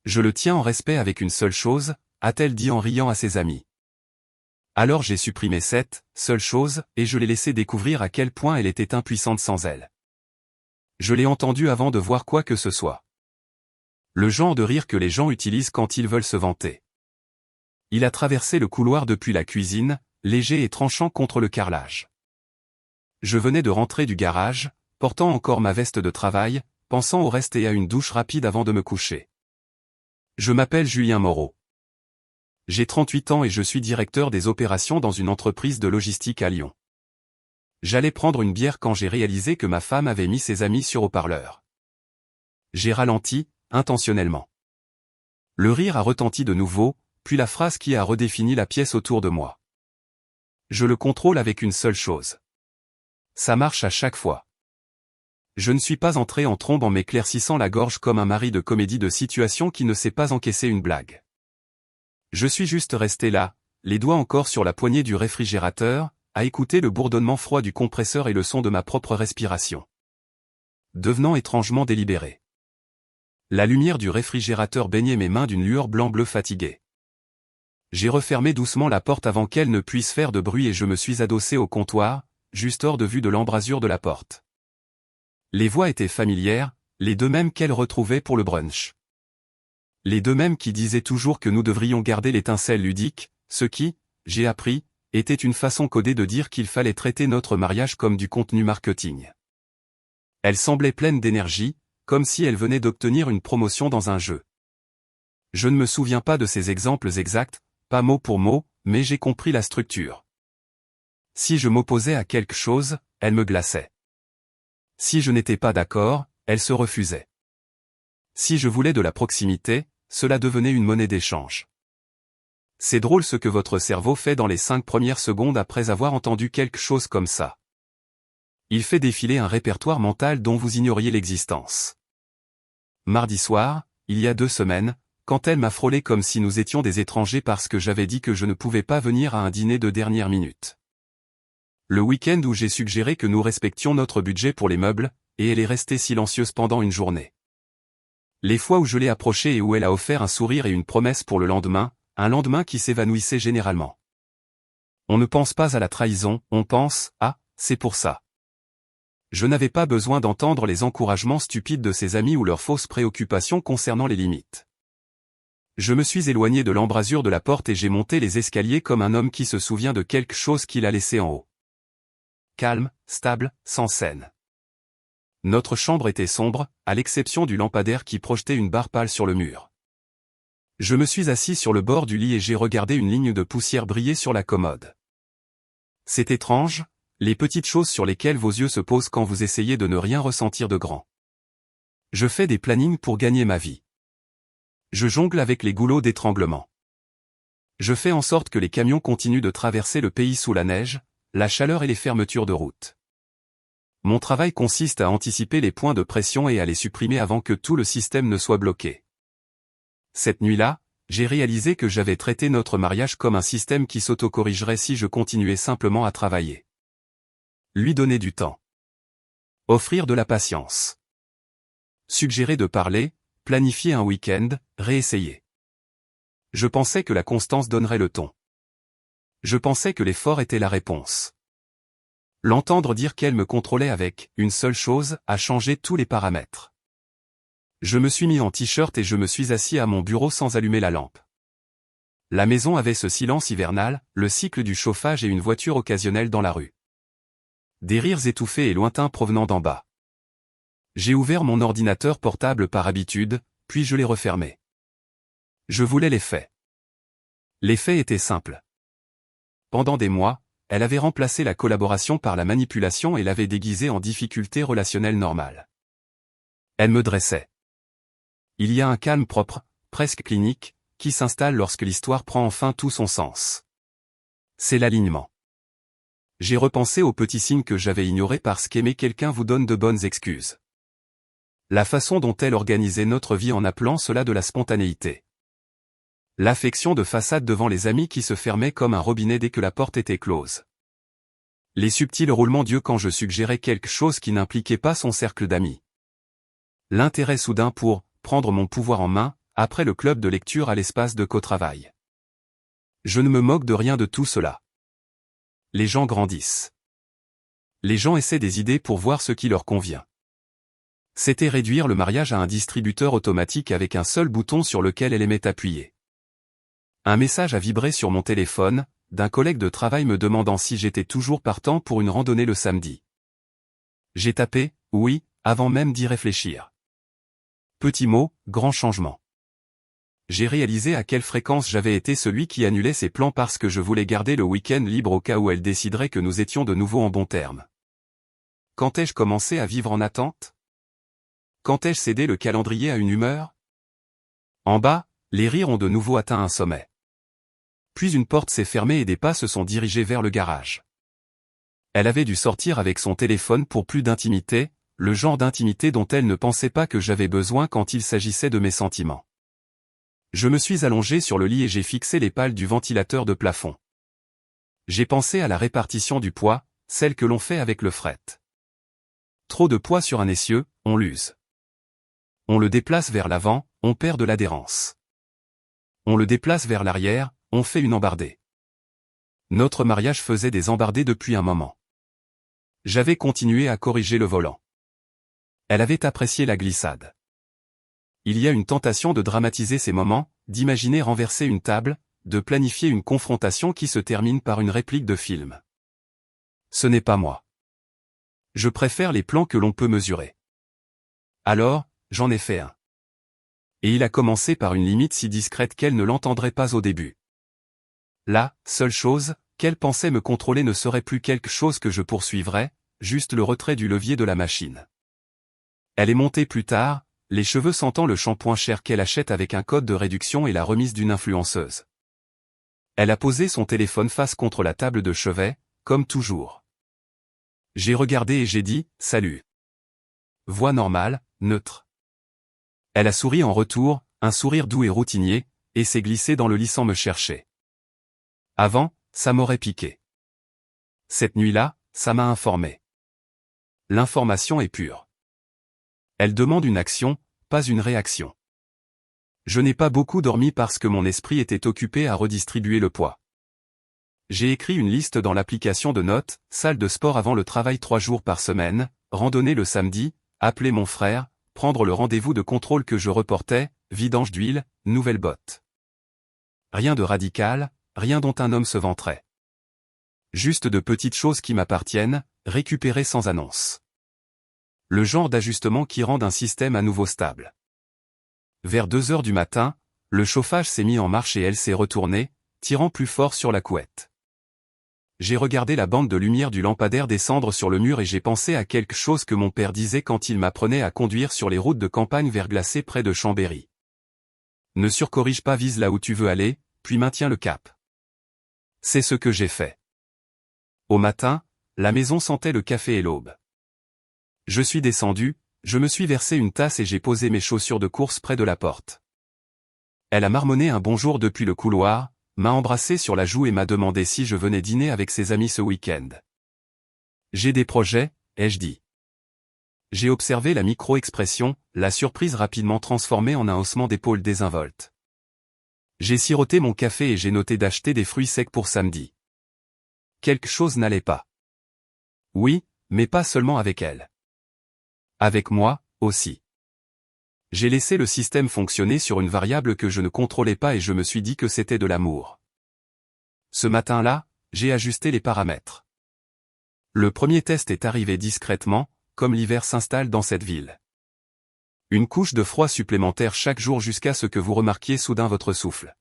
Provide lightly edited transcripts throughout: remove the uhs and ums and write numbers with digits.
Je le tiens en respect avec une seule chose, a-t-elle dit en riant à ses amis. Alors j'ai supprimé cette seule chose, et je l'ai laissé découvrir à quel point elle était impuissante sans elle. Je l'ai entendue avant de voir quoi que ce soit. Le genre de rire que les gens utilisent quand ils veulent se vanter. Il a traversé le couloir depuis la cuisine, léger et tranchant contre le carrelage. Je venais de rentrer du garage, portant encore ma veste de travail, pensant au reste et à une douche rapide avant de me coucher. Je m'appelle Julien Moreau. J'ai 38 ans et je suis directeur des opérations dans une entreprise de logistique à Lyon. J'allais prendre une bière quand j'ai réalisé que ma femme avait mis ses amis sur haut-parleur. J'ai ralenti, intentionnellement. Le rire a retenti de nouveau, puis la phrase qui a redéfini la pièce autour de moi. Je le contrôle avec une seule chose. Ça marche à chaque fois. Je ne suis pas entré en trombe en m'éclaircissant la gorge comme un mari de comédie de situation qui ne sait pas encaisser une blague. Je suis juste resté là, les doigts encore sur la poignée du réfrigérateur, à écouter le bourdonnement froid du compresseur et le son de ma propre respiration. Devenant étrangement délibéré. La lumière du réfrigérateur baignait mes mains d'une lueur blanc-bleu fatiguée. J'ai refermé doucement la porte avant qu'elle ne puisse faire de bruit et je me suis adossé au comptoir, juste hors de vue de l'embrasure de la porte. Les voix étaient familières, les deux mêmes qu'elle retrouvait pour le brunch. Les deux mêmes qui disaient toujours que nous devrions garder l'étincelle ludique, ce qui, j'ai appris, était une façon codée de dire qu'il fallait traiter notre mariage comme du contenu marketing. Elle semblait pleine d'énergie, comme si elle venait d'obtenir une promotion dans un jeu. Je ne me souviens pas de ces exemples exacts, pas mot pour mot, mais j'ai compris la structure. Si je m'opposais à quelque chose, elle me glaçait. Si je n'étais pas d'accord, elle se refusait. Si je voulais de la proximité, cela devenait une monnaie d'échange. C'est drôle ce que votre cerveau fait dans les 5 premières secondes après avoir entendu quelque chose comme ça. Il fait défiler un répertoire mental dont vous ignoriez l'existence. Mardi soir, il y a 2 semaines, quand elle m'a frôlé comme si nous étions des étrangers parce que j'avais dit que je ne pouvais pas venir à un dîner de dernière minute. Le week-end où j'ai suggéré que nous respections notre budget pour les meubles, et elle est restée silencieuse pendant une journée. Les fois où je l'ai approchée et où elle a offert un sourire et une promesse pour le lendemain, un lendemain qui s'évanouissait généralement. On ne pense pas à la trahison, on pense « Ah, c'est pour ça ». Je n'avais pas besoin d'entendre les encouragements stupides de ses amis ou leurs fausses préoccupations concernant les limites. Je me suis éloigné de l'embrasure de la porte et j'ai monté les escaliers comme un homme qui se souvient de quelque chose qu'il a laissé en haut. Calme, stable, sans scène. Notre chambre était sombre, à l'exception du lampadaire qui projetait une barre pâle sur le mur. Je me suis assis sur le bord du lit et j'ai regardé une ligne de poussière briller sur la commode. C'est étrange, les petites choses sur lesquelles vos yeux se posent quand vous essayez de ne rien ressentir de grand. Je fais des plannings pour gagner ma vie. Je jongle avec les goulots d'étranglement. Je fais en sorte que les camions continuent de traverser le pays sous la neige, la chaleur et les fermetures de route. Mon travail consiste à anticiper les points de pression et à les supprimer avant que tout le système ne soit bloqué. Cette nuit-là, j'ai réalisé que j'avais traité notre mariage comme un système qui s'autocorrigerait si je continuais simplement à travailler. Lui donner du temps. Offrir de la patience. Suggérer de parler, planifier un week-end, réessayer. Je pensais que la constance donnerait le ton. Je pensais que l'effort était la réponse. L'entendre dire qu'elle me contrôlait avec une seule chose a changé tous les paramètres. Je me suis mis en t-shirt et je me suis assis à mon bureau sans allumer la lampe. La maison avait ce silence hivernal, le cycle du chauffage et une voiture occasionnelle dans la rue. Des rires étouffés et lointains provenant d'en bas. J'ai ouvert mon ordinateur portable par habitude, puis je l'ai refermé. Je voulais les faits. Les faits étaient simples. Pendant des mois, elle avait remplacé la collaboration par la manipulation et l'avait déguisée en difficulté relationnelle normale. Elle me dressait. Il y a un calme propre, presque clinique, qui s'installe lorsque l'histoire prend enfin tout son sens. C'est l'alignement. J'ai repensé aux petits signes que j'avais ignorés parce qu'aimer quelqu'un vous donne de bonnes excuses. La façon dont elle organisait notre vie en appelant cela de la spontanéité. L'affection de façade devant les amis qui se fermait comme un robinet dès que la porte était close. Les subtils roulements d'yeux quand je suggérais quelque chose qui n'impliquait pas son cercle d'amis. L'intérêt soudain pour prendre mon pouvoir en main, après le club de lecture à l'espace de co-travail. Je ne me moque de rien de tout cela. Les gens grandissent. Les gens essaient des idées pour voir ce qui leur convient. C'était réduire le mariage à un distributeur automatique avec un seul bouton sur lequel elle aimait appuyer. Un message a vibré sur mon téléphone, d'un collègue de travail me demandant si j'étais toujours partant pour une randonnée le samedi. J'ai tapé « oui » avant même d'y réfléchir. Petit mot, grand changement. J'ai réalisé à quelle fréquence j'avais été celui qui annulait ses plans parce que je voulais garder le week-end libre au cas où elle déciderait que nous étions de nouveau en bons termes. Quand ai-je commencé à vivre en attente? Quand ai-je cédé le calendrier à une humeur? En bas, les rires ont de nouveau atteint un sommet. Puis une porte s'est fermée et des pas se sont dirigés vers le garage. Elle avait dû sortir avec son téléphone pour plus d'intimité, le genre d'intimité dont elle ne pensait pas que j'avais besoin quand il s'agissait de mes sentiments. Je me suis allongé sur le lit et j'ai fixé les pales du ventilateur de plafond. J'ai pensé à la répartition du poids, celle que l'on fait avec le fret. Trop de poids sur un essieu, on l'use. On le déplace vers l'avant, on perd de l'adhérence. On le déplace vers l'arrière, on fait une embardée. Notre mariage faisait des embardées depuis un moment. J'avais continué à corriger le volant. Elle avait apprécié la glissade. Il y a une tentation de dramatiser ces moments, d'imaginer renverser une table, de planifier une confrontation qui se termine par une réplique de film. Ce n'est pas moi. Je préfère les plans que l'on peut mesurer. Alors, j'en ai fait un. Et il a commencé par une limite si discrète qu'elle ne l'entendrait pas au début. La seule chose qu'elle pensait me contrôler ne serait plus quelque chose que je poursuivrais, juste le retrait du levier de la machine. Elle est montée plus tard, les cheveux sentant le shampoing cher qu'elle achète avec un code de réduction et la remise d'une influenceuse. Elle a posé son téléphone face contre la table de chevet, comme toujours. J'ai regardé et j'ai dit « Salut ». Voix normale, neutre. Elle a souri en retour, un sourire doux et routinier, et s'est glissée dans le lit sans me chercher. Avant, ça m'aurait piqué. Cette nuit-là, ça m'a informé. L'information est pure. Elle demande une action, pas une réaction. Je n'ai pas beaucoup dormi parce que mon esprit était occupé à redistribuer le poids. J'ai écrit une liste dans l'application de notes, salle de sport avant le travail 3 jours par semaine, randonnée le samedi, appeler mon frère, prendre le rendez-vous de contrôle que je reportais, vidange d'huile, nouvelle botte. Rien de radical, rien dont un homme se vanterait. Juste de petites choses qui m'appartiennent, récupérées sans annonce. Le genre d'ajustement qui rend un système à nouveau stable. Vers 2 heures du matin, le chauffage s'est mis en marche et elle s'est retournée, tirant plus fort sur la couette. J'ai regardé la bande de lumière du lampadaire descendre sur le mur et j'ai pensé à quelque chose que mon père disait quand il m'apprenait à conduire sur les routes de campagne verglacées près de Chambéry. Ne surcorrige pas, vise là où tu veux aller, puis maintiens le cap. C'est ce que j'ai fait. Au matin, la maison sentait le café et l'aube. Je suis descendu, je me suis versé une tasse et j'ai posé mes chaussures de course près de la porte. Elle a marmonné un bonjour depuis le couloir, m'a embrassé sur la joue et m'a demandé si je venais dîner avec ses amis ce week-end. J'ai des projets, ai-je dit. J'ai observé la micro-expression, la surprise rapidement transformée en un haussement d'épaule désinvolte. J'ai siroté mon café et j'ai noté d'acheter des fruits secs pour samedi. Quelque chose n'allait pas. Oui, mais pas seulement avec elle. Avec moi, aussi. J'ai laissé le système fonctionner sur une variable que je ne contrôlais pas et je me suis dit que c'était de l'amour. Ce matin-là, j'ai ajusté les paramètres. Le premier test est arrivé discrètement, comme l'hiver s'installe dans cette ville. Une couche de froid supplémentaire chaque jour jusqu'à ce que vous remarquiez soudain votre souffle.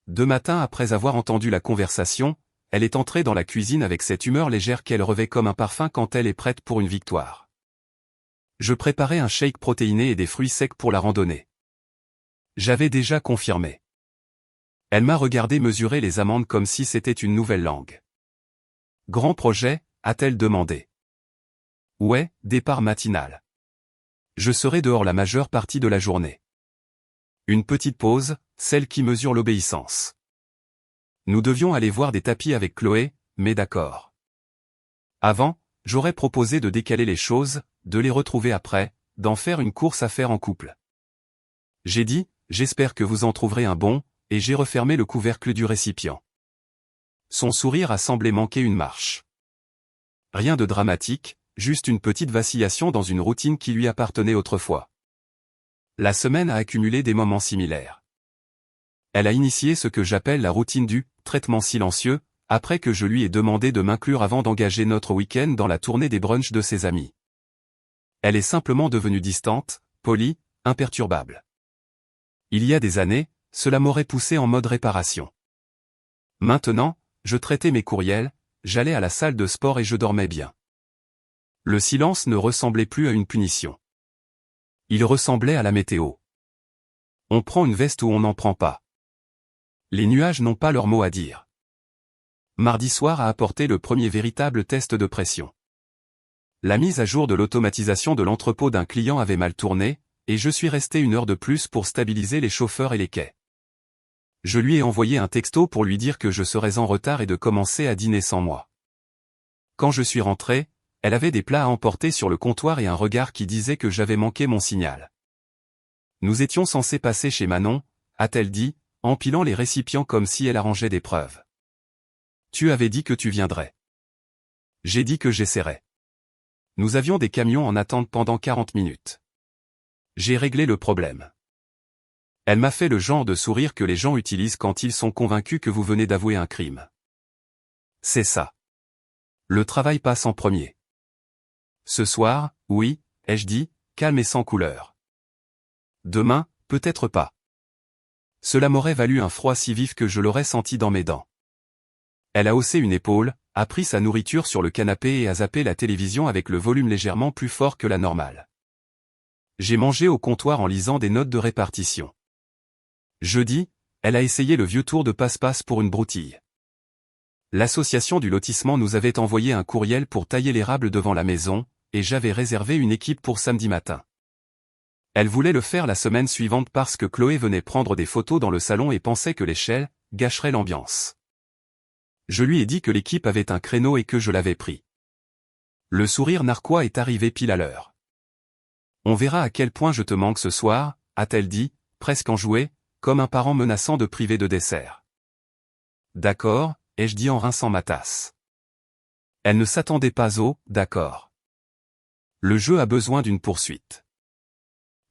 2 matins après avoir entendu la conversation, elle est entrée dans la cuisine avec cette humeur légère qu'elle revêt comme un parfum quand elle est prête pour une victoire. Je préparais un shake protéiné et des fruits secs pour la randonnée. J'avais déjà confirmé. Elle m'a regardé mesurer les amandes comme si c'était une nouvelle langue. Grand projet, a-t-elle demandé. Ouais, départ matinal. Je serai dehors la majeure partie de la journée. Une petite pause, celle qui mesure l'obéissance. Nous devions aller voir des tapis avec Chloé, mais d'accord. Avant, j'aurais proposé de décaler les choses, de les retrouver après, d'en faire une course à faire en couple. J'ai dit, j'espère que vous en trouverez un bon, et j'ai refermé le couvercle du récipient. Son sourire a semblé manquer une marche. Rien de dramatique, juste une petite vacillation dans une routine qui lui appartenait autrefois. La semaine a accumulé des moments similaires. Elle a initié ce que j'appelle la routine du « traitement silencieux », après que je lui ai demandé de m'inclure avant d'engager notre week-end dans la tournée des brunchs de ses amis. Elle est simplement devenue distante, polie, imperturbable. Il y a des années, cela m'aurait poussé en mode réparation. Maintenant, je traitais mes courriels, j'allais à la salle de sport et je dormais bien. Le silence ne ressemblait plus à une punition. Il ressemblait à la météo. On prend une veste ou on n'en prend pas. Les nuages n'ont pas leur mot à dire. Mardi soir a apporté le premier véritable test de pression. La mise à jour de l'automatisation de l'entrepôt d'un client avait mal tourné, et je suis resté 1 heure de plus pour stabiliser les chauffeurs et les quais. Je lui ai envoyé un texto pour lui dire que je serais en retard et de commencer à dîner sans moi. Quand je suis rentré, elle avait des plats à emporter sur le comptoir et un regard qui disait que j'avais manqué mon signal. Nous étions censés passer chez Manon, a-t-elle dit, empilant les récipients comme si elle arrangeait des preuves. Tu avais dit que tu viendrais. J'ai dit que j'essaierais. Nous avions des camions en attente pendant 40 minutes. J'ai réglé le problème. Elle m'a fait le genre de sourire que les gens utilisent quand ils sont convaincus que vous venez d'avouer un crime. C'est ça. Le travail passe en premier. Ce soir, oui, ai-je dit, calme et sans couleur. Demain, peut-être pas. Cela m'aurait valu un froid si vif que je l'aurais senti dans mes dents. Elle a haussé une épaule, a pris sa nourriture sur le canapé et a zappé la télévision avec le volume légèrement plus fort que la normale. J'ai mangé au comptoir en lisant des notes de répartition. Jeudi, elle a essayé le vieux tour de passe-passe pour une broutille. L'association du lotissement nous avait envoyé un courriel pour tailler l'érable devant la maison, et j'avais réservé une équipe pour samedi matin. Elle voulait le faire la semaine suivante parce que Chloé venait prendre des photos dans le salon et pensait que l'échelle gâcherait l'ambiance. Je lui ai dit que l'équipe avait un créneau et que je l'avais pris. Le sourire narquois est arrivé pile à l'heure. On verra à quel point je te manque ce soir, a-t-elle dit, presque enjouée, comme un parent menaçant de priver de dessert. D'accord, ai-je dit en rinçant ma tasse. Elle ne s'attendait pas au « d'accord ». Le jeu a besoin d'une poursuite.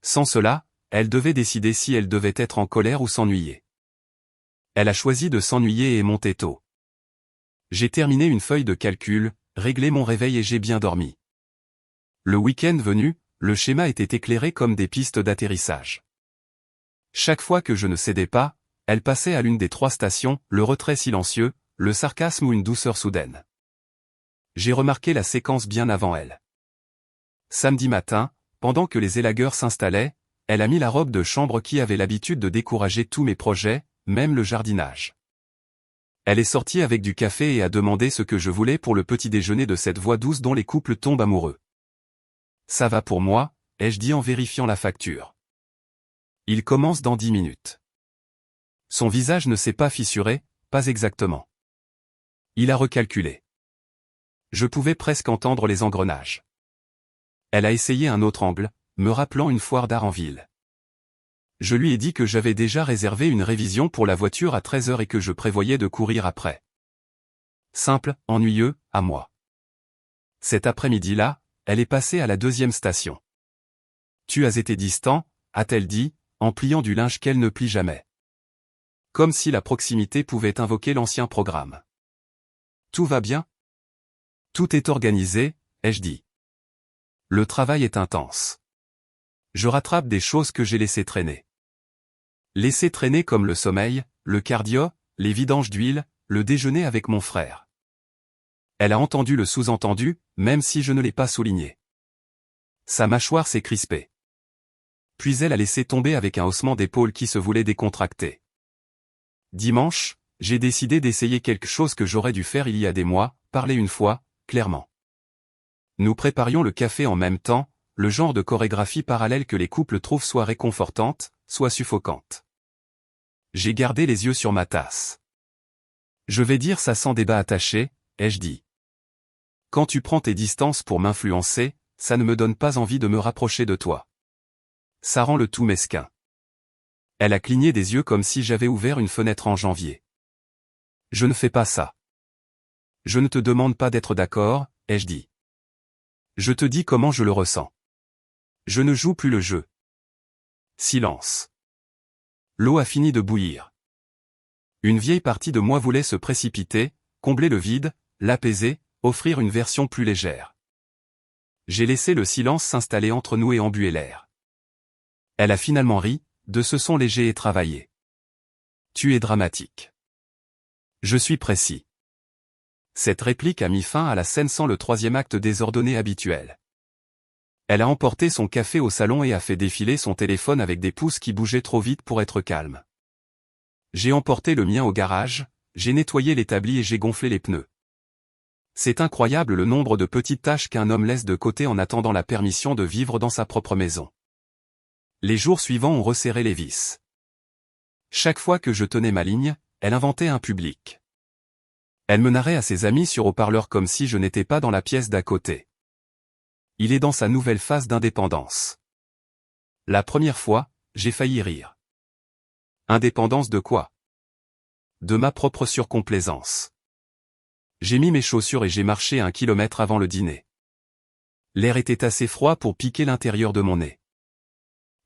Sans cela, elle devait décider si elle devait être en colère ou s'ennuyer. Elle a choisi de s'ennuyer et monter tôt. J'ai terminé une feuille de calcul, réglé mon réveil et j'ai bien dormi. Le week-end venu, le schéma était éclairé comme des pistes d'atterrissage. Chaque fois que je ne cédais pas, elle passait à l'une des 3 stations, le retrait silencieux, le sarcasme ou une douceur soudaine. J'ai remarqué la séquence bien avant elle. Samedi matin, pendant que les élagueurs s'installaient, elle a mis la robe de chambre qui avait l'habitude de décourager tous mes projets, même le jardinage. Elle est sortie avec du café et a demandé ce que je voulais pour le petit déjeuner de cette voix douce dont les couples tombent amoureux. Ça va pour moi, ai-je dit en vérifiant la facture. Il commence dans 10 minutes. Son visage ne s'est pas fissuré, pas exactement. Il a recalculé. Je pouvais presque entendre les engrenages. Elle a essayé un autre angle, me rappelant une foire d'art en ville. Je lui ai dit que j'avais déjà réservé une révision pour la voiture à 13 h et que je prévoyais de courir après. Simple, ennuyeux, à moi. Cet après-midi-là, elle est passée à la 2e station. Tu as été distant, a-t-elle dit, en pliant du linge qu'elle ne plie jamais. Comme si la proximité pouvait invoquer l'ancien programme. Tout va bien? Tout est organisé, ai-je dit. Le travail est intense. Je rattrape des choses que j'ai laissées traîner. Laissées traîner comme le sommeil, le cardio, les vidanges d'huile, le déjeuner avec mon frère. Elle a entendu le sous-entendu, même si je ne l'ai pas souligné. Sa mâchoire s'est crispée. Puis elle a laissé tomber avec un haussement d'épaule qui se voulait décontracté. Dimanche, j'ai décidé d'essayer quelque chose que j'aurais dû faire il y a des mois, parler une fois, clairement. Nous préparions le café en même temps, le genre de chorégraphie parallèle que les couples trouvent soit réconfortante, soit suffocante. J'ai gardé les yeux sur ma tasse. Je vais dire ça sans débat attaché, ai-je dit. Quand tu prends tes distances pour m'influencer, ça ne me donne pas envie de me rapprocher de toi. Ça rend le tout mesquin. Elle a cligné des yeux comme si j'avais ouvert une fenêtre en janvier. Je ne fais pas ça. Je ne te demande pas d'être d'accord, ai-je dit. Je te dis comment je le ressens. Je ne joue plus le jeu. Silence. L'eau a fini de bouillir. Une vieille partie de moi voulait se précipiter, combler le vide, l'apaiser, offrir une version plus légère. J'ai laissé le silence s'installer entre nous et embuer l'air. Elle a finalement ri, de ce son léger et travaillé. Tu es dramatique. Je suis précis. Cette réplique a mis fin à la scène sans le troisième acte désordonné habituel. Elle a emporté son café au salon et a fait défiler son téléphone avec des pouces qui bougeaient trop vite pour être calmes. J'ai emporté le mien au garage, j'ai nettoyé l'établi et j'ai gonflé les pneus. C'est incroyable le nombre de petites tâches qu'un homme laisse de côté en attendant la permission de vivre dans sa propre maison. Les jours suivants ont resserré les vis. Chaque fois que je tenais ma ligne, elle inventait un public. Elle me narrait à ses amis sur haut-parleur comme si je n'étais pas dans la pièce d'à côté. Il est dans sa nouvelle phase d'indépendance. La première fois, j'ai failli rire. Indépendance de quoi? De ma propre surcomplaisance. J'ai mis mes chaussures et j'ai marché 1 kilomètre avant le dîner. L'air était assez froid pour piquer l'intérieur de mon nez.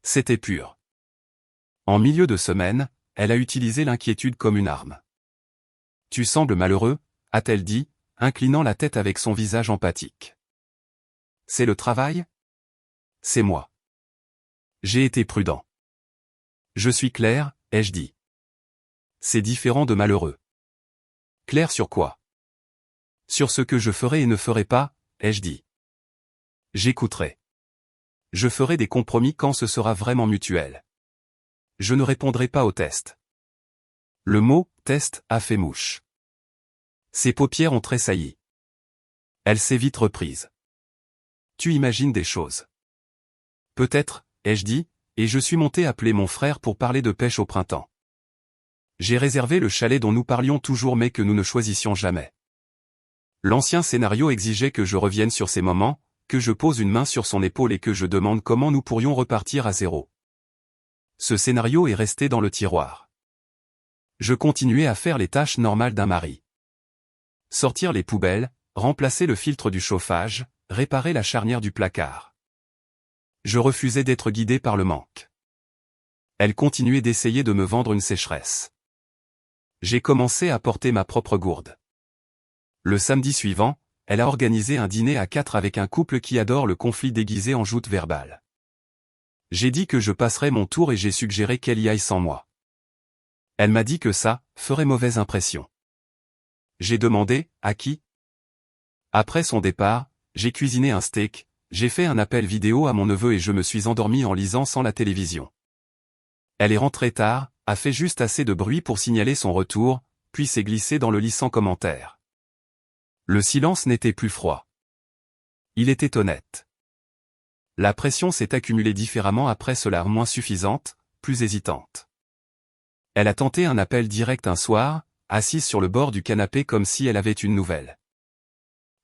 C'était pur. En milieu de semaine, elle a utilisé l'inquiétude comme une arme. Tu sembles malheureux, a-t-elle dit, inclinant la tête avec son visage empathique. C'est le travail? C'est moi. J'ai été prudent. Je suis clair, ai-je dit. C'est différent de malheureux. Clair sur quoi? Sur ce que je ferai et ne ferai pas, ai-je dit. J'écouterai. Je ferai des compromis quand ce sera vraiment mutuel. Je ne répondrai pas au test. Le mot « test » a fait mouche. Ses paupières ont tressailli. Elle s'est vite reprise. Tu imagines des choses. Peut-être, ai-je dit, et je suis monté appeler mon frère pour parler de pêche au printemps. J'ai réservé le chalet dont nous parlions toujours mais que nous ne choisissions jamais. L'ancien scénario exigeait que je revienne sur ces moments, que je pose une main sur son épaule et que je demande comment nous pourrions repartir à zéro. Ce scénario est resté dans le tiroir. Je continuais à faire les tâches normales d'un mari. Sortir les poubelles, remplacer le filtre du chauffage, réparer la charnière du placard. Je refusais d'être guidé par le manque. Elle continuait d'essayer de me vendre une sécheresse. J'ai commencé à porter ma propre gourde. Le samedi suivant, elle a organisé un dîner à 4 avec un couple qui adore le conflit déguisé en joute verbale. J'ai dit que je passerais mon tour et j'ai suggéré qu'elle y aille sans moi. Elle m'a dit que ça ferait mauvaise impression. J'ai demandé, à qui? Après son départ, j'ai cuisiné un steak, j'ai fait un appel vidéo à mon neveu et je me suis endormi en lisant sans la télévision. Elle est rentrée tard, a fait juste assez de bruit pour signaler son retour, puis s'est glissée dans le lit sans commentaire. Le silence n'était plus froid. Il était honnête. La pression s'est accumulée différemment après cela, moins suffisante, plus hésitante. Elle a tenté un appel direct un soir, assise sur le bord du canapé comme si elle avait une nouvelle.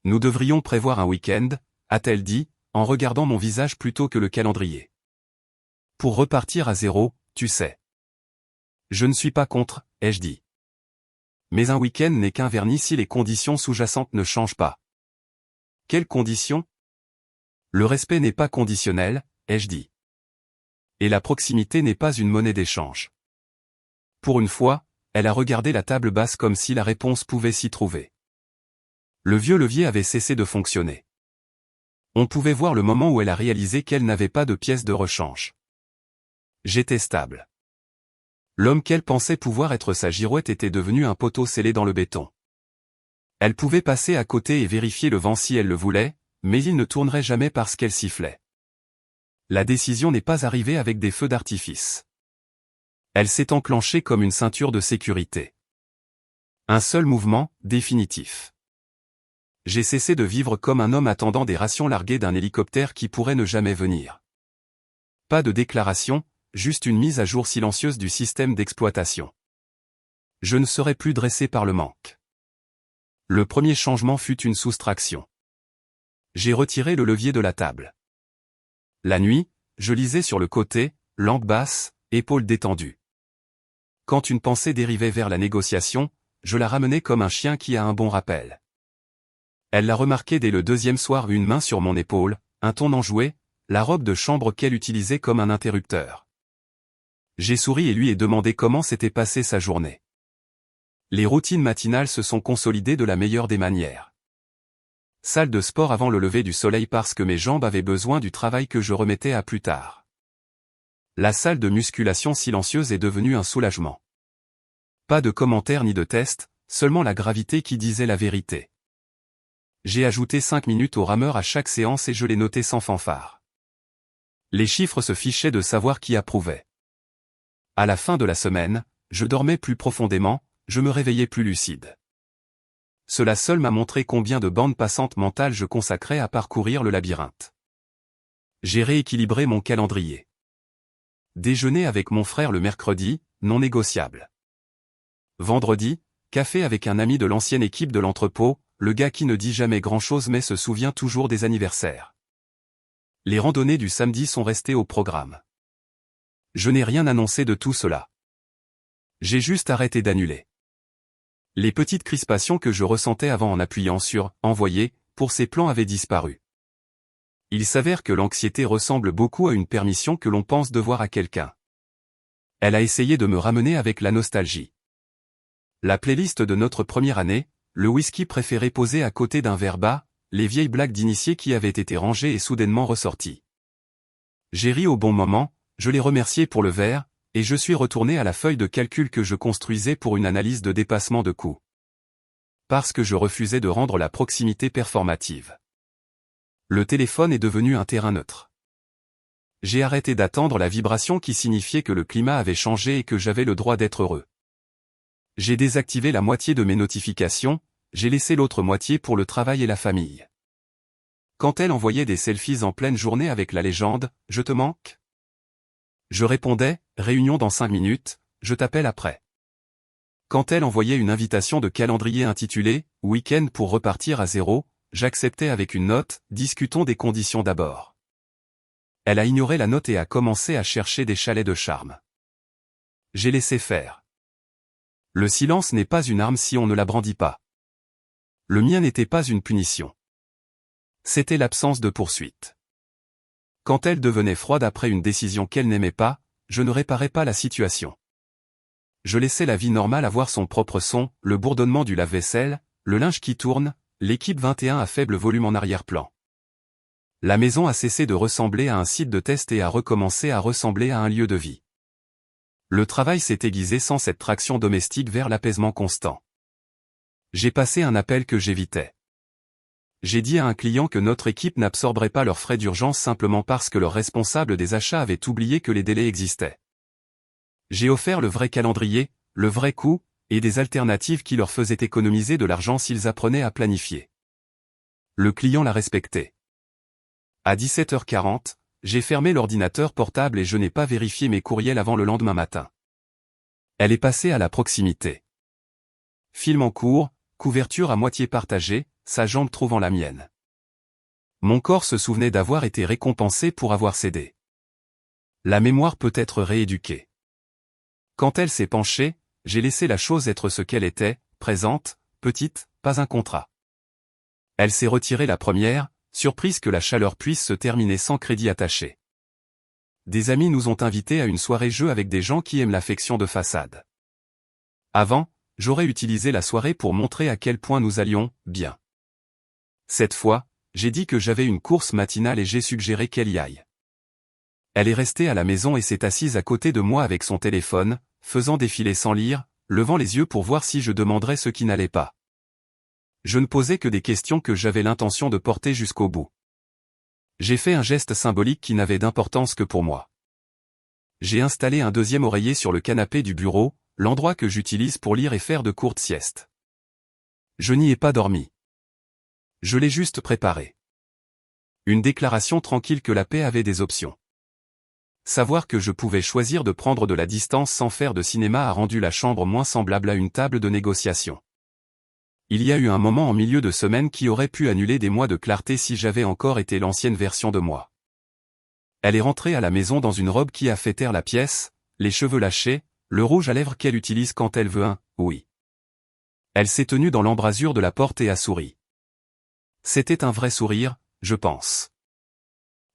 Nous devrions prévoir un week-end, a-t-elle dit, en regardant mon visage plutôt que le calendrier. Pour repartir à zéro, tu sais. Je ne suis pas contre, ai-je dit. Mais un week-end n'est qu'un vernis si les conditions sous-jacentes ne changent pas. Quelles conditions? Le respect n'est pas conditionnel, ai-je dit. Et la proximité n'est pas une monnaie d'échange. Pour une fois, elle a regardé la table basse comme si la réponse pouvait s'y trouver. Le vieux levier avait cessé de fonctionner. On pouvait voir le moment où elle a réalisé qu'elle n'avait pas de pièce de rechange. J'étais stable. L'homme qu'elle pensait pouvoir être sa girouette était devenu un poteau scellé dans le béton. Elle pouvait passer à côté et vérifier le vent si elle le voulait, mais il ne tournerait jamais parce qu'elle sifflait. La décision n'est pas arrivée avec des feux d'artifice. Elle s'est enclenchée comme une ceinture de sécurité. Un seul mouvement, définitif. J'ai cessé de vivre comme un homme attendant des rations larguées d'un hélicoptère qui pourrait ne jamais venir. Pas de déclaration, juste une mise à jour silencieuse du système d'exploitation. Je ne serai plus dressé par le manque. Le premier changement fut une soustraction. J'ai retiré le levier de la table. La nuit, je lisais sur le côté, lampe basse, épaules détendues. Quand une pensée dérivait vers la négociation, je la ramenais comme un chien qui a un bon rappel. Elle l'a remarqué dès le deuxième soir, une main sur mon épaule, un ton enjoué, la robe de chambre qu'elle utilisait comme un interrupteur. J'ai souri et lui ai demandé comment s'était passée sa journée. Les routines matinales se sont consolidées de la meilleure des manières. Salle de sport avant le lever du soleil parce que mes jambes avaient besoin du travail que je remettais à plus tard. La salle de musculation silencieuse est devenue un soulagement. Pas de commentaires ni de tests, seulement la gravité qui disait la vérité. J'ai ajouté 5 minutes au rameur à chaque séance et je l'ai noté sans fanfare. Les chiffres se fichaient de savoir qui approuvait. À la fin de la semaine, je dormais plus profondément, je me réveillais plus lucide. Cela seul m'a montré combien de bandes passantes mentales je consacrais à parcourir le labyrinthe. J'ai rééquilibré mon calendrier. Déjeuner avec mon frère le mercredi, non négociable. Vendredi, café avec un ami de l'ancienne équipe de l'entrepôt, le gars qui ne dit jamais grand-chose mais se souvient toujours des anniversaires. Les randonnées du samedi sont restées au programme. Je n'ai rien annoncé de tout cela. J'ai juste arrêté d'annuler. Les petites crispations que je ressentais avant en appuyant sur « Envoyer » pour ces plans avaient disparu. Il s'avère que l'anxiété ressemble beaucoup à une permission que l'on pense devoir à quelqu'un. Elle a essayé de me ramener avec la nostalgie. La playlist de notre première année, le whisky préféré posé à côté d'un verre bas, les vieilles blagues d'initiés qui avaient été rangées et soudainement ressorties. J'ai ri au bon moment, je l'ai remercié pour le verre, et je suis retourné à la feuille de calcul que je construisais pour une analyse de dépassement de coûts. Parce que je refusais de rendre la proximité performative. Le téléphone est devenu un terrain neutre. J'ai arrêté d'attendre la vibration qui signifiait que le climat avait changé et que j'avais le droit d'être heureux. J'ai désactivé la moitié de mes notifications, j'ai laissé l'autre moitié pour le travail et la famille. Quand elle envoyait des selfies en pleine journée avec la légende « Je te manque ?» Je répondais « Réunion dans 5 minutes, je t'appelle après ». Quand elle envoyait une invitation de calendrier intitulée « Week-end pour repartir à zéro », j'acceptais avec une note « Discutons des conditions d'abord ». Elle a ignoré la note et a commencé à chercher des chalets de charme. J'ai laissé faire. Le silence n'est pas une arme si on ne la brandit pas. Le mien n'était pas une punition. C'était l'absence de poursuite. Quand elle devenait froide après une décision qu'elle n'aimait pas, je ne réparais pas la situation. Je laissais la vie normale avoir son propre son, le bourdonnement du lave-vaisselle, le linge qui tourne, l'équipe 21 à faible volume en arrière-plan. La maison a cessé de ressembler à un site de test et a recommencé à ressembler à un lieu de vie. Le travail s'est aiguisé sans cette traction domestique vers l'apaisement constant. J'ai passé un appel que j'évitais. J'ai dit à un client que notre équipe n'absorberait pas leurs frais d'urgence simplement parce que leur responsable des achats avait oublié que les délais existaient. J'ai offert le vrai calendrier, le vrai coût, et des alternatives qui leur faisaient économiser de l'argent s'ils apprenaient à planifier. Le client l'a respecté. À 17h40, j'ai fermé l'ordinateur portable et je n'ai pas vérifié mes courriels avant le lendemain matin. Elle est passée à la proximité. Film en cours, couverture à moitié partagée, sa jambe trouvant la mienne. Mon corps se souvenait d'avoir été récompensé pour avoir cédé. La mémoire peut être rééduquée. Quand elle s'est penchée, j'ai laissé la chose être ce qu'elle était, présente, petite, pas un contrat. Elle s'est retirée la première, surprise que la chaleur puisse se terminer sans crédit attaché. Des amis nous ont invités à une soirée jeu avec des gens qui aiment l'affection de façade. Avant, j'aurais utilisé la soirée pour montrer à quel point nous allions bien. Cette fois, j'ai dit que j'avais une course matinale et j'ai suggéré qu'elle y aille. Elle est restée à la maison et s'est assise à côté de moi avec son téléphone, faisant défiler sans lire, levant les yeux pour voir si je demanderais ce qui n'allait pas. Je ne posais que des questions que j'avais l'intention de porter jusqu'au bout. J'ai fait un geste symbolique qui n'avait d'importance que pour moi. J'ai installé un deuxième oreiller sur le canapé du bureau, l'endroit que j'utilise pour lire et faire de courtes siestes. Je n'y ai pas dormi. Je l'ai juste préparé. Une déclaration tranquille que la paix avait des options. Savoir que je pouvais choisir de prendre de la distance sans faire de cinéma a rendu la chambre moins semblable à une table de négociation. Il y a eu un moment en milieu de semaine qui aurait pu annuler des mois de clarté si j'avais encore été l'ancienne version de moi. Elle est rentrée à la maison dans une robe qui a fait taire la pièce, les cheveux lâchés, le rouge à lèvres qu'elle utilise quand elle veut un « oui ». Elle s'est tenue dans l'embrasure de la porte et a souri. C'était un vrai sourire, je pense.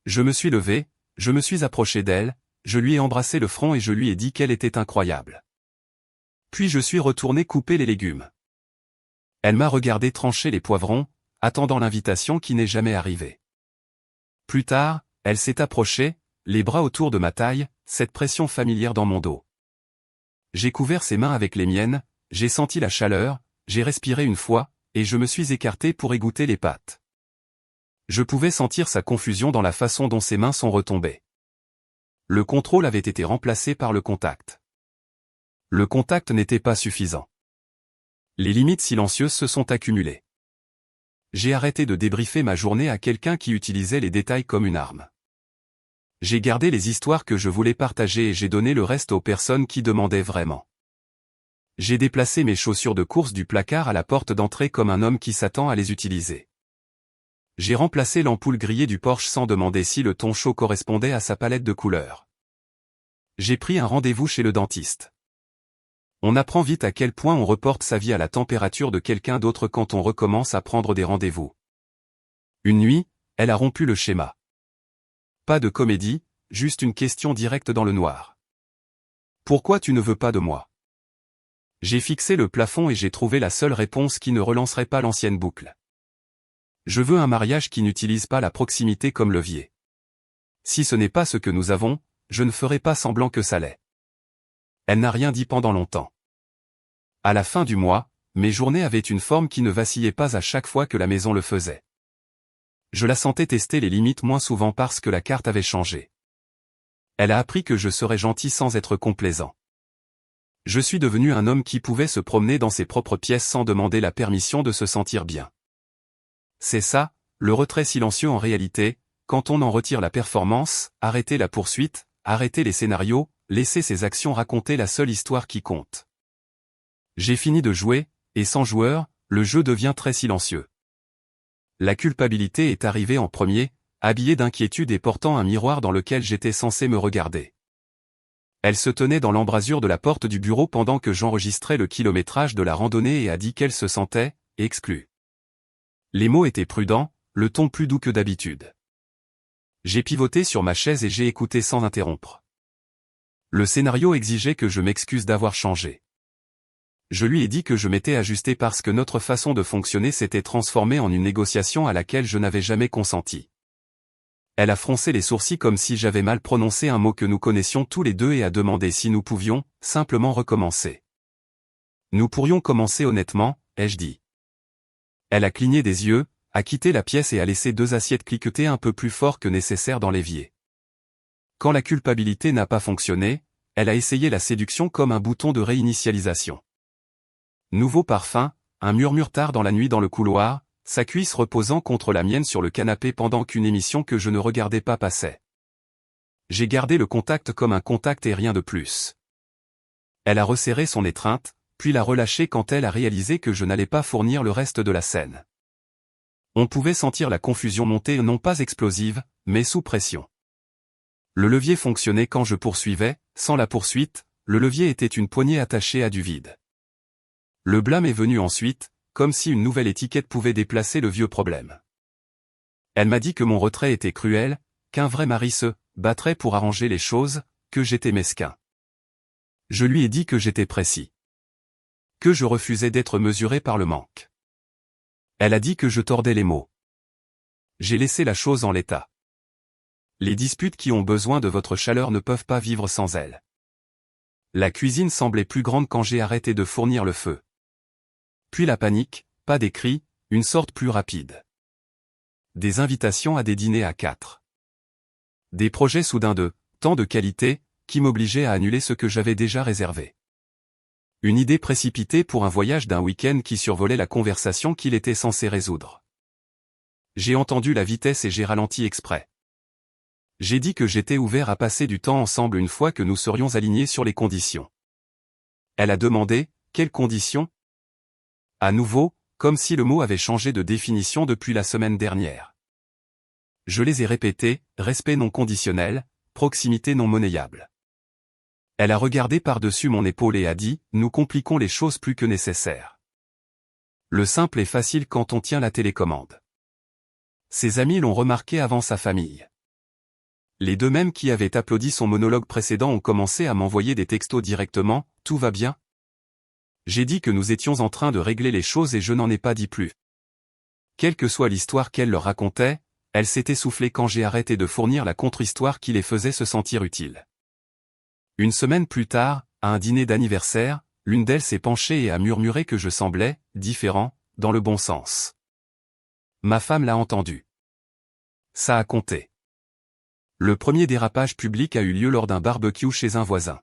Je me suis levé, je me suis approché d'elle, je lui ai embrassé le front et je lui ai dit qu'elle était incroyable. Puis je suis retourné couper les légumes. Elle m'a regardé trancher les poivrons, attendant l'invitation qui n'est jamais arrivée. Plus tard, elle s'est approchée, les bras autour de ma taille, cette pression familière dans mon dos. J'ai couvert ses mains avec les miennes, j'ai senti la chaleur, j'ai respiré une fois, et je me suis écarté pour égoutter les pattes. Je pouvais sentir sa confusion dans la façon dont ses mains sont retombées. Le contrôle avait été remplacé par le contact. Le contact n'était pas suffisant. Les limites silencieuses se sont accumulées. J'ai arrêté de débriefer ma journée à quelqu'un qui utilisait les détails comme une arme. J'ai gardé les histoires que je voulais partager et j'ai donné le reste aux personnes qui demandaient vraiment. J'ai déplacé mes chaussures de course du placard à la porte d'entrée comme un homme qui s'attend à les utiliser. J'ai remplacé l'ampoule grillée du Porsche sans demander si le ton chaud correspondait à sa palette de couleurs. J'ai pris un rendez-vous chez le dentiste. On apprend vite à quel point on reporte sa vie à la température de quelqu'un d'autre quand on recommence à prendre des rendez-vous. Une nuit, elle a rompu le schéma. Pas de comédie, juste une question directe dans le noir. Pourquoi tu ne veux pas de moi? J'ai fixé le plafond et j'ai trouvé la seule réponse qui ne relancerait pas l'ancienne boucle. Je veux un mariage qui n'utilise pas la proximité comme levier. Si ce n'est pas ce que nous avons, je ne ferai pas semblant que ça l'est. Elle n'a rien dit pendant longtemps. À la fin du mois, mes journées avaient une forme qui ne vacillait pas à chaque fois que la maison le faisait. Je la sentais tester les limites moins souvent parce que la carte avait changé. Elle a appris que je serais gentil sans être complaisant. Je suis devenu un homme qui pouvait se promener dans ses propres pièces sans demander la permission de se sentir bien. C'est ça, le retrait silencieux en réalité, quand on en retire la performance, arrêter la poursuite, arrêter les scénarios, laisser ses actions raconter la seule histoire qui compte. J'ai fini de jouer, et sans joueur, le jeu devient très silencieux. La culpabilité est arrivée en premier, habillée d'inquiétude et portant un miroir dans lequel j'étais censé me regarder. Elle se tenait dans l'embrasure de la porte du bureau pendant que j'enregistrais le kilométrage de la randonnée et a dit qu'elle se sentait exclue. Les mots étaient prudents, le ton plus doux que d'habitude. J'ai pivoté sur ma chaise et j'ai écouté sans interrompre. Le scénario exigeait que je m'excuse d'avoir changé. Je lui ai dit que je m'étais ajusté parce que notre façon de fonctionner s'était transformée en une négociation à laquelle je n'avais jamais consenti. Elle a froncé les sourcils comme si j'avais mal prononcé un mot que nous connaissions tous les deux et a demandé si nous pouvions, simplement recommencer. Nous pourrions commencer honnêtement, ai-je dit. Elle a cligné des yeux, a quitté la pièce et a laissé 2 assiettes cliqueter un peu plus fort que nécessaire dans l'évier. Quand la culpabilité n'a pas fonctionné, elle a essayé la séduction comme un bouton de réinitialisation. Nouveau parfum, un murmure tard dans la nuit dans le couloir, sa cuisse reposant contre la mienne sur le canapé pendant qu'une émission que je ne regardais pas passait. J'ai gardé le contact comme un contact et rien de plus. Elle a resserré son étreinte, puis l'a relâchée quand elle a réalisé que je n'allais pas fournir le reste de la scène. On pouvait sentir la confusion monter non pas explosive, mais sous pression. Le levier fonctionnait quand je poursuivais, sans la poursuite, le levier était une poignée attachée à du vide. Le blâme est venu ensuite, comme si une nouvelle étiquette pouvait déplacer le vieux problème. Elle m'a dit que mon retrait était cruel, qu'un vrai mari se battrait pour arranger les choses, que j'étais mesquin. Je lui ai dit que j'étais précis. Que je refusais d'être mesuré par le manque. Elle a dit que je tordais les mots. J'ai laissé la chose en l'état. Les disputes qui ont besoin de votre chaleur ne peuvent pas vivre sans elle. La cuisine semblait plus grande quand j'ai arrêté de fournir le feu. Puis la panique, pas des cris, une sorte plus rapide. Des invitations à des dîners à 4. Des projets soudains de temps de qualité, qui m'obligeaient à annuler ce que j'avais déjà réservé. Une idée précipitée pour un voyage d'un week-end qui survolait la conversation qu'il était censé résoudre. J'ai entendu la vitesse et j'ai ralenti exprès. J'ai dit que j'étais ouvert à passer du temps ensemble une fois que nous serions alignés sur les conditions. Elle a demandé, quelles conditions ? À nouveau, comme si le mot avait changé de définition depuis la semaine dernière. Je les ai répétés, respect non conditionnel, proximité non monnayable. Elle a regardé par-dessus mon épaule et a dit, nous compliquons les choses plus que nécessaire. Le simple est facile quand on tient la télécommande. Ses amis l'ont remarqué avant sa famille. Les deux mêmes qui avaient applaudi son monologue précédent ont commencé à m'envoyer des textos directement, tout va bien? J'ai dit que nous étions en train de régler les choses et je n'en ai pas dit plus. Quelle que soit l'histoire qu'elle leur racontait, elle s'est essoufflée quand j'ai arrêté de fournir la contre-histoire qui les faisait se sentir utiles. Une semaine plus tard, à un dîner d'anniversaire, l'une d'elles s'est penchée et a murmuré que je semblais, différent, dans le bon sens. Ma femme l'a entendu. Ça a compté. Le premier dérapage public a eu lieu lors d'un barbecue chez un voisin.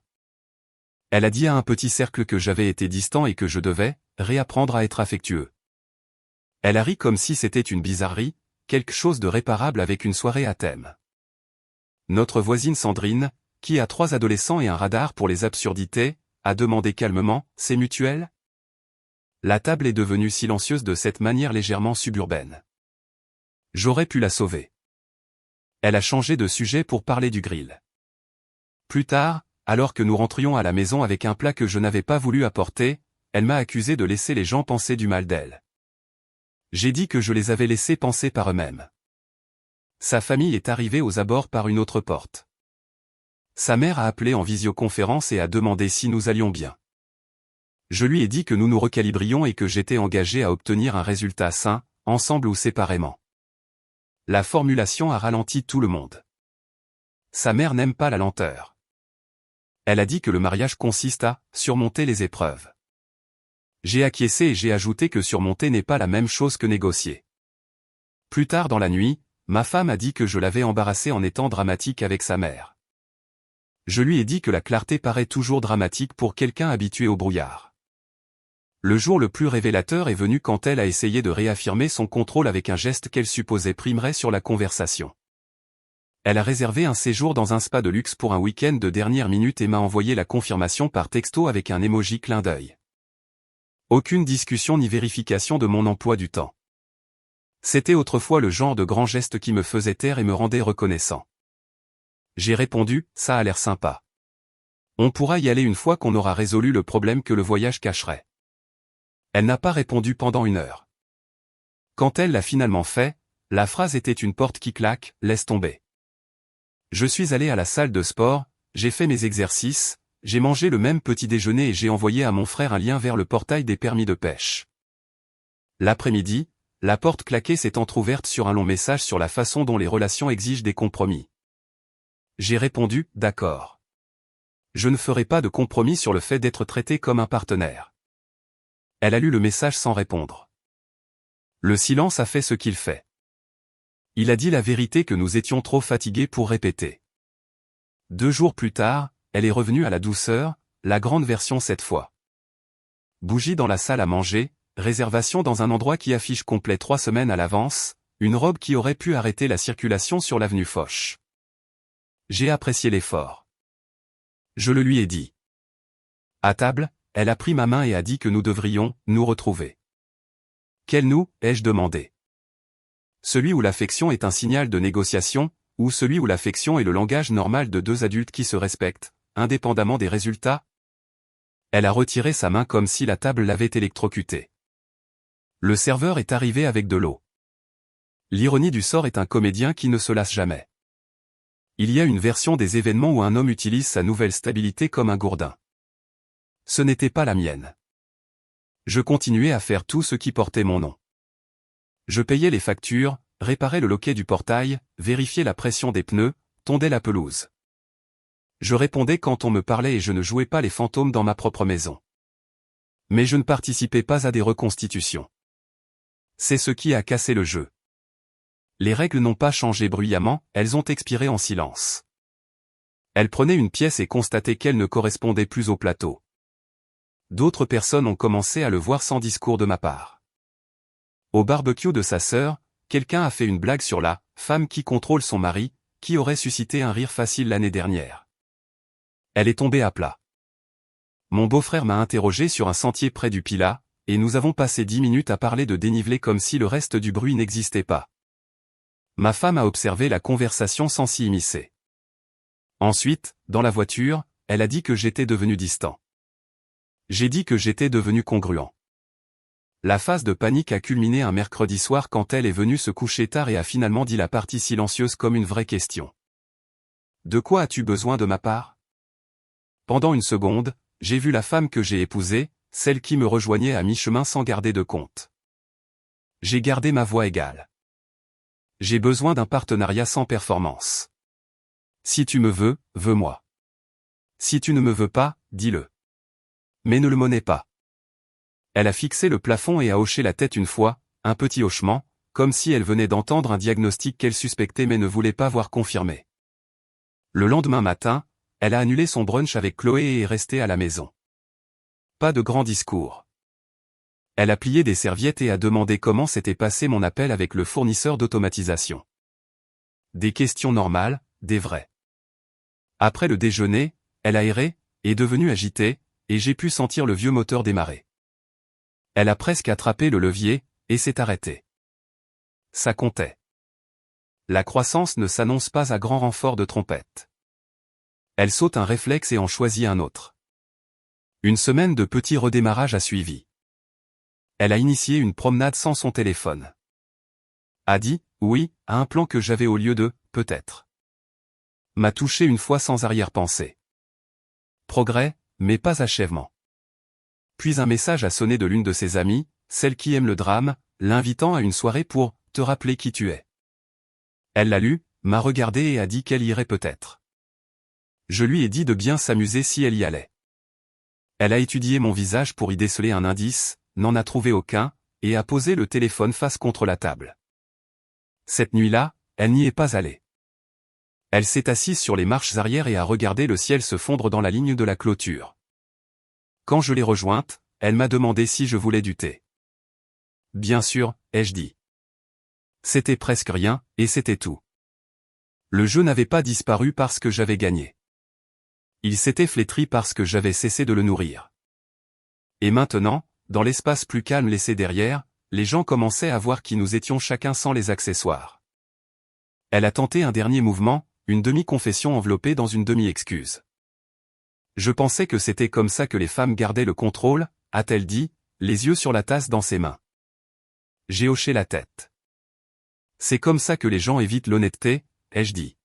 Elle a dit à un petit cercle que j'avais été distant et que je devais réapprendre à être affectueux. Elle a ri comme si c'était une bizarrerie, quelque chose de réparable avec une soirée à thème. Notre voisine Sandrine, qui a 3 adolescents et un radar pour les absurdités, a demandé calmement, c'est mutuel? La table est devenue silencieuse de cette manière légèrement suburbaine. J'aurais pu la sauver. Elle a changé de sujet pour parler du grill. Plus tard, alors que nous rentrions à la maison avec un plat que je n'avais pas voulu apporter, elle m'a accusé de laisser les gens penser du mal d'elle. J'ai dit que je les avais laissés penser par eux-mêmes. Sa famille est arrivée aux abords par une autre porte. Sa mère a appelé en visioconférence et a demandé si nous allions bien. Je lui ai dit que nous nous recalibrions et que j'étais engagé à obtenir un résultat sain, ensemble ou séparément. La formulation a ralenti tout le monde. Sa mère n'aime pas la lenteur. Elle a dit que le mariage consiste à surmonter les épreuves. J'ai acquiescé et j'ai ajouté que surmonter n'est pas la même chose que négocier. Plus tard dans la nuit, ma femme a dit que je l'avais embarrassée en étant dramatique avec sa mère. Je lui ai dit que la clarté paraît toujours dramatique pour quelqu'un habitué au brouillard. Le jour le plus révélateur est venu quand elle a essayé de réaffirmer son contrôle avec un geste qu'elle supposait primerait sur la conversation. Elle a réservé un séjour dans un spa de luxe pour un week-end de dernière minute et m'a envoyé la confirmation par texto avec un emoji clin d'œil. Aucune discussion ni vérification de mon emploi du temps. C'était autrefois le genre de grand geste qui me faisait taire et me rendait reconnaissant. J'ai répondu, ça a l'air sympa. On pourra y aller une fois qu'on aura résolu le problème que le voyage cacherait. Elle n'a pas répondu pendant 1 heure. Quand elle l'a finalement fait, la phrase était une porte qui claque, laisse tomber. Je suis allé à la salle de sport, j'ai fait mes exercices, j'ai mangé le même petit déjeuner et j'ai envoyé à mon frère un lien vers le portail des permis de pêche. L'après-midi, la porte claquée s'est entrouverte sur un long message sur la façon dont les relations exigent des compromis. J'ai répondu, d'accord. Je ne ferai pas de compromis sur le fait d'être traité comme un partenaire. Elle a lu le message sans répondre. Le silence a fait ce qu'il fait. Il a dit la vérité que nous étions trop fatigués pour répéter. 2 jours plus tard, elle est revenue à la douceur, la grande version cette fois. Bougie dans la salle à manger, réservation dans un endroit qui affiche complet 3 semaines à l'avance, une robe qui aurait pu arrêter la circulation sur l'avenue Foch. J'ai apprécié l'effort. Je le lui ai dit. À table, elle a pris ma main et a dit que nous devrions nous retrouver. Quel nous, ai-je demandé. Celui où l'affection est un signal de négociation, ou celui où l'affection est le langage normal de 2 adultes qui se respectent, indépendamment des résultats? Elle a retiré sa main comme si la table l'avait électrocutée. Le serveur est arrivé avec de l'eau. L'ironie du sort est un comédien qui ne se lasse jamais. Il y a une version des événements où un homme utilise sa nouvelle stabilité comme un gourdin. Ce n'était pas la mienne. Je continuais à faire tout ce qui portait mon nom. Je payais les factures, réparais le loquet du portail, vérifiais la pression des pneus, tondais la pelouse. Je répondais quand on me parlait et je ne jouais pas les fantômes dans ma propre maison. Mais je ne participais pas à des reconstitutions. C'est ce qui a cassé le jeu. Les règles n'ont pas changé bruyamment, elles ont expiré en silence. Elle prenait une pièce et constatait qu'elle ne correspondait plus au plateau. D'autres personnes ont commencé à le voir sans discours de ma part. Au barbecue de sa sœur, quelqu'un a fait une blague sur la femme qui contrôle son mari, qui aurait suscité un rire facile l'année dernière. Elle est tombée à plat. Mon beau-frère m'a interrogé sur un sentier près du Pilat, et nous avons passé 10 minutes à parler de dénivelé comme si le reste du bruit n'existait pas. Ma femme a observé la conversation sans s'y immiscer. Ensuite, dans la voiture, elle a dit que j'étais devenu distant. J'ai dit que j'étais devenu congruent. La phase de panique a culminé un mercredi soir quand elle est venue se coucher tard et a finalement dit la partie silencieuse comme une vraie question. De quoi as-tu besoin de ma part? Pendant une seconde, j'ai vu la femme que j'ai épousée, celle qui me rejoignait à mi-chemin sans garder de compte. J'ai gardé ma voix égale. J'ai besoin d'un partenariat sans performance. Si tu me veux, veux-moi. Si tu ne me veux pas, dis-le. Mais ne le monnais pas. Elle a fixé le plafond et a hoché la tête une fois, un petit hochement, comme si elle venait d'entendre un diagnostic qu'elle suspectait mais ne voulait pas voir confirmé. Le lendemain matin, elle a annulé son brunch avec Chloé et est restée à la maison. Pas de grand discours. Elle a plié des serviettes et a demandé comment s'était passé mon appel avec le fournisseur d'automatisation. Des questions normales, des vraies. Après le déjeuner, elle a erré, est devenue agitée, et j'ai pu sentir le vieux moteur démarrer. Elle a presque attrapé le levier, et s'est arrêtée. Ça comptait. La croissance ne s'annonce pas à grand renfort de trompette. Elle saute un réflexe et en choisit un autre. Une semaine de petit redémarrage a suivi. Elle a initié une promenade sans son téléphone. A dit, oui, à un plan que j'avais au lieu de, peut-être. M'a touché une fois sans arrière-pensée. Progrès, mais pas achèvement. Puis un message a sonné de l'une de ses amies, celle qui aime le drame, l'invitant à une soirée pour « te rappeler qui tu es ». Elle l'a lu, m'a regardé et a dit qu'elle irait peut-être. Je lui ai dit de bien s'amuser si elle y allait. Elle a étudié mon visage pour y déceler un indice, n'en a trouvé aucun, et a posé le téléphone face contre la table. Cette nuit-là, elle n'y est pas allée. Elle s'est assise sur les marches arrière et a regardé le ciel se fondre dans la ligne de la clôture. Quand je l'ai rejointe, elle m'a demandé si je voulais du thé. Bien sûr, ai-je dit. C'était presque rien, et c'était tout. Le jeu n'avait pas disparu parce que j'avais gagné. Il s'était flétri parce que j'avais cessé de le nourrir. Et maintenant, dans l'espace plus calme laissé derrière, les gens commençaient à voir qui nous étions chacun sans les accessoires. Elle a tenté un dernier mouvement, une demi-confession enveloppée dans une demi-excuse. Je pensais que c'était comme ça que les femmes gardaient le contrôle, a-t-elle dit, les yeux sur la tasse dans ses mains. J'ai hoché la tête. C'est comme ça que les gens évitent l'honnêteté, ai-je dit.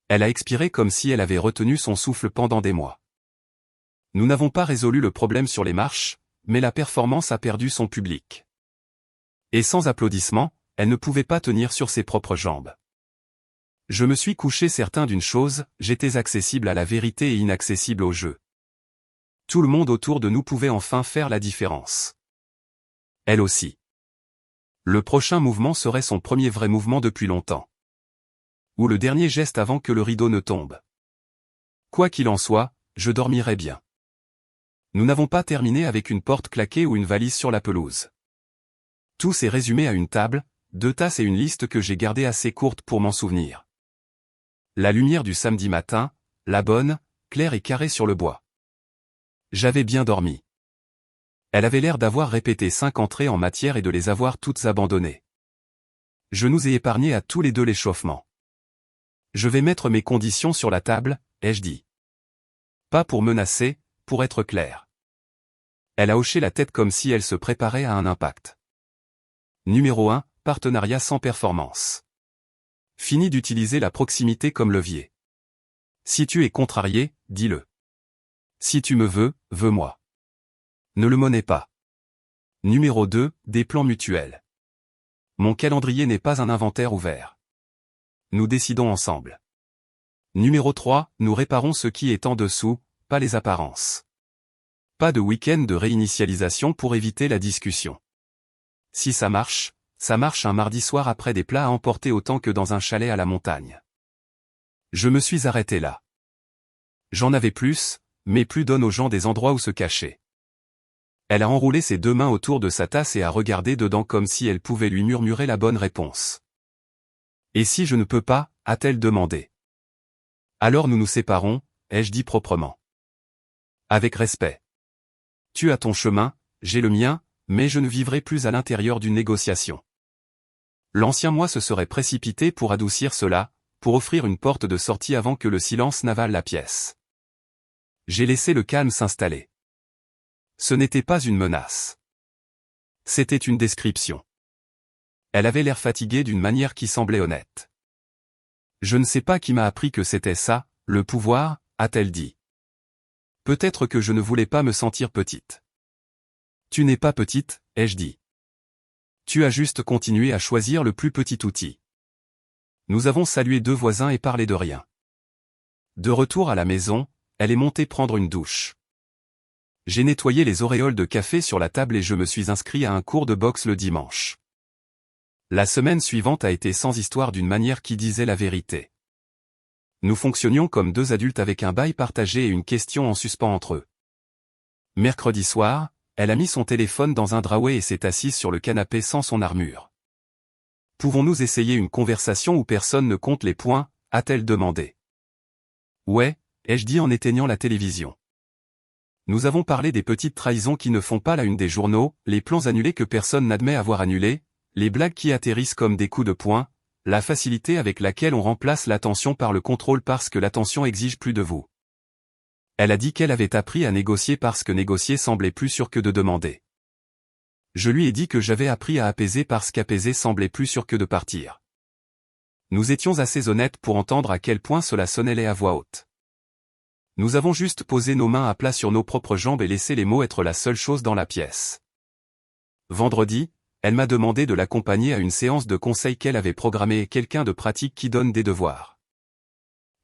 Elle a expiré comme si elle avait retenu son souffle pendant des mois. Nous n'avons pas résolu le problème sur les marches, mais la performance a perdu son public. Et sans applaudissements, elle ne pouvait pas tenir sur ses propres jambes. Je me suis couché certain d'une chose, j'étais accessible à la vérité et inaccessible au jeu. Tout le monde autour de nous pouvait enfin faire la différence. Elle aussi. Le prochain mouvement serait son premier vrai mouvement depuis longtemps. Ou le dernier geste avant que le rideau ne tombe. Quoi qu'il en soit, je dormirai bien. Nous n'avons pas terminé avec une porte claquée ou une valise sur la pelouse. Tout s'est résumé à une table, 2 tasses et une liste que j'ai gardée assez courte pour m'en souvenir. La lumière du samedi matin, la bonne, claire et carrée sur le bois. J'avais bien dormi. Elle avait l'air d'avoir répété 5 entrées en matière et de les avoir toutes abandonnées. Je nous ai épargné à tous les deux l'échauffement. Je vais mettre mes conditions sur la table, ai-je dit. Pas pour menacer, pour être clair. Elle a hoché la tête comme si elle se préparait à un impact. Numéro 1, partenariat sans performance. Fini d'utiliser la proximité comme levier. Si tu es contrarié, dis-le. Si tu me veux, veux-moi. Ne le monnais pas. Numéro 2, des plans mutuels. Mon calendrier n'est pas un inventaire ouvert. Nous décidons ensemble. Numéro 3, nous réparons ce qui est en dessous, pas les apparences. Pas de week-end de réinitialisation pour éviter la discussion. Si ça marche un mardi soir après des plats à emporter autant que dans un chalet à la montagne. Je me suis arrêté là. J'en avais plus, mais plus donne aux gens des endroits où se cacher. Elle a enroulé ses 2 mains autour de sa tasse et a regardé dedans comme si elle pouvait lui murmurer la bonne réponse. Et si je ne peux pas, a-t-elle demandé. Alors nous nous séparons, ai-je dit proprement. Avec respect. Tu as ton chemin, j'ai le mien, mais je ne vivrai plus à l'intérieur d'une négociation. L'ancien moi se serait précipité pour adoucir cela, pour offrir une porte de sortie avant que le silence n'avale la pièce. J'ai laissé le calme s'installer. Ce n'était pas une menace. C'était une description. Elle avait l'air fatiguée d'une manière qui semblait honnête. Je ne sais pas qui m'a appris que c'était ça, le pouvoir, a-t-elle dit. Peut-être que je ne voulais pas me sentir petite. Tu n'es pas petite, ai-je dit. Tu as juste continué à choisir le plus petit outil. Nous avons salué 2 voisins et parlé de rien. De retour à la maison, elle est montée prendre une douche. J'ai nettoyé les auréoles de café sur la table et je me suis inscrit à un cours de boxe le dimanche. La semaine suivante a été sans histoire d'une manière qui disait la vérité. Nous fonctionnions comme 2 adultes avec un bail partagé et une question en suspens entre eux. Mercredi soir, elle a mis son téléphone dans un drawer et s'est assise sur le canapé sans son armure. Pouvons-nous essayer une conversation où personne ne compte les points, a-t-elle demandé. Ouais, ai-je dit en éteignant la télévision. Nous avons parlé des petites trahisons qui ne font pas la une des journaux, les plans annulés que personne n'admet avoir annulés, les blagues qui atterrissent comme des coups de poing, la facilité avec laquelle on remplace l'attention par le contrôle parce que l'attention exige plus de vous. Elle a dit qu'elle avait appris à négocier parce que négocier semblait plus sûr que de demander. Je lui ai dit que j'avais appris à apaiser parce qu'apaiser semblait plus sûr que de partir. Nous étions assez honnêtes pour entendre à quel point cela sonnait laid à voix haute. Nous avons juste posé nos mains à plat sur nos propres jambes et laissé les mots être la seule chose dans la pièce. Vendredi, elle m'a demandé de l'accompagner à une séance de conseil qu'elle avait programmée et quelqu'un de pratique qui donne des devoirs.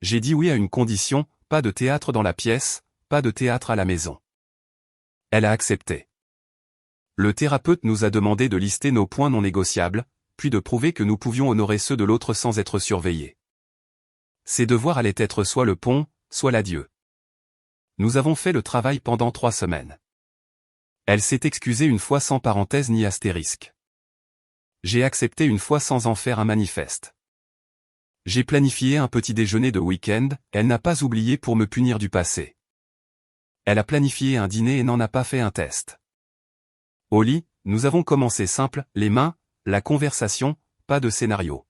J'ai dit oui à une condition, pas de théâtre dans la pièce, pas de théâtre à la maison. Elle a accepté. Le thérapeute nous a demandé de lister nos points non négociables, puis de prouver que nous pouvions honorer ceux de l'autre sans être surveillés. Ces devoirs allaient être soit le pont, soit l'adieu. Nous avons fait le travail pendant 3 semaines. Elle s'est excusée une fois sans parenthèse ni astérisque. J'ai accepté une fois sans en faire un manifeste. J'ai planifié un petit déjeuner de week-end, elle n'a pas oublié pour me punir du passé. Elle a planifié un dîner et n'en a pas fait un test. Au lit, nous avons commencé simple, les mains, la conversation, pas de scénario.